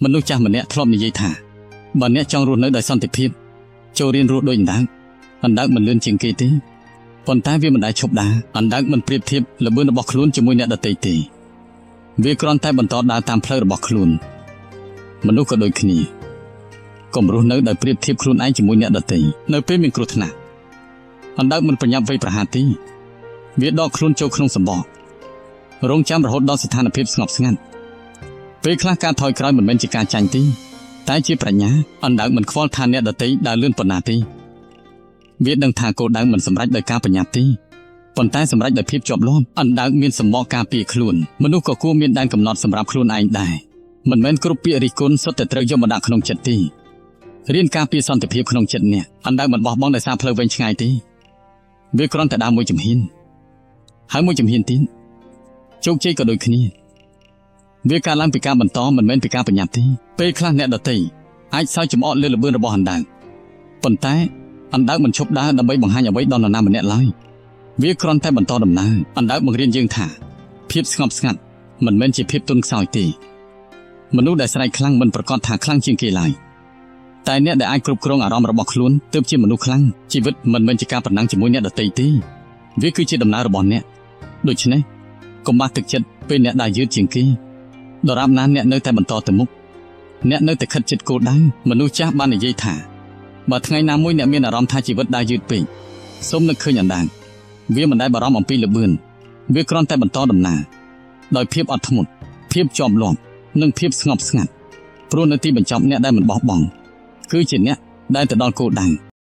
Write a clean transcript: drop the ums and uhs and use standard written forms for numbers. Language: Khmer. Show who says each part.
Speaker 1: មនុស្សចាស់ម្នាក់ធ្លាប់និយាយថាបើអ្នកចង់រស់នៅដោយសន្តិភាពចូលរៀនរស់ដូចអណ្ដើកមិនលឿនជាងគេទេប៉ុន្តែវាមិនដែលឈប់ដើរអណ្ដើកមិនប្រៀបធៀបល្បឿនរបស់ខ្លួនជាមួយអ្នកដទៃទេវាគ្រាន់តែបន្តដើរតាមផ្លូវរបស់ខ្លួនមនុស្សក៏ដូចគ្នាកុំរស់នៅដោយប្រៀបធៀបខ្លួនឯងជាមួយអ្នកដទៃនៅពេលមានគ្រោះថ្នាក់អណ្ដើកមិនប្រញាប់វាយប្រហារទេវាដកខ្លួនចូលក្នុងសម្បករងចាំរហូតដល់ស្ថានភាពស្ងប់ស្ងាត់ពេលខ្លះការថយក្រោយមិនមែនជាការចាញ់ទេតែជាប្រាជ្ញាអណ្ដើកមិនខ្វល់ថាអ្នកដទៃដើរលឿនប៉ុណ្ណាទេវាដឹងថាគោលដៅមិនសម្រេចដោយការប្រញាប់ទេប៉ុន្តែសម្រេចដោយភាពជាប់លាប់អណ្ដើកមានសម្បកការពារខ្លួនមនុស្សក៏គួរមានដែនកំណត់សម្រាប់ខ្លួនឯងដែរមិនមែនគ្រប់ពាក្យរិះគន់សុទ្ធតែត្រូវយកមកដាក់ក្នុងចិត្តទេរៀនការពារសន្តិភាពក្នុងចិត្តអ្នកអណ្ដើកមិនបោះបង់ដោយសារផ្លូវវែងឆ្ងាយទេវាគ្រាន់តែដើរមួយជំហានហើយមួយជំហានទៀតជោគជ័យក៏ដូចគ្នាវាកើតឡើងពីការបន្តមិនមែនពីការប្រញាប់ទេពេលខ្លះអ្នកដទៃអាចសើចចំអកលើល្បឿនរបស់អណ្ដើកប៉ុន្តែអណ្ដើកមិនឈប់ដើរដើម្បីបង្ហាញអ្វីដល់នរណាម្នាក់ឡើយវាគ្រាន់តែបន្តដំណើរអណ្ដើកបង្រៀនយើងថាភាពស្ងប់ស្ងាត់មិនមែនជាភាពទន់ខ្សោយទេមនុស្សដែលស្រែកខ្លាំងមិនប្រកាសថាខ្លាំងជាងគេឡើយតែអ្នកដែលអាចគ្រប់គ្រងអារម្មណ៍របស់ខ្លួនទើបជាមនុស្សខ្លាំងជីវិតមិនមែនជាការប្រណាំងជាមួយអ្នកដទៃទេវាគឺជាដំណើររបស់អ្នកដូច្នេះកុំបាក់ទឹកចិត្តពេលអ្នកដើរយឺតជាងគេដរាបណាអ្នកនៅតែបន្តទៅមុខអ្នកនៅតែខិតជិតគោលដៅមនុស្សចាស់បាននិយាយថាបើថ្ងៃណាមួយអ្នកមានអារម្មណ៍ថាជីវិតដើរយឺតពេកសូមនឹកឃើញអណ្ដើកវាមិនដែលបារម្ភអំពីល្បឿនវាគ្រាន់តែបន្តដំណើរដោយភាពអត់ធ្មត់ភាពជាប់លាប់និងភាពស្ងប់ស្ងាត់ព្រោះនៅទីបញ្ចប់អ្នកដែលមិនបោះបង់គឺជាអ្នកដែលទៅដល់គោលដៅ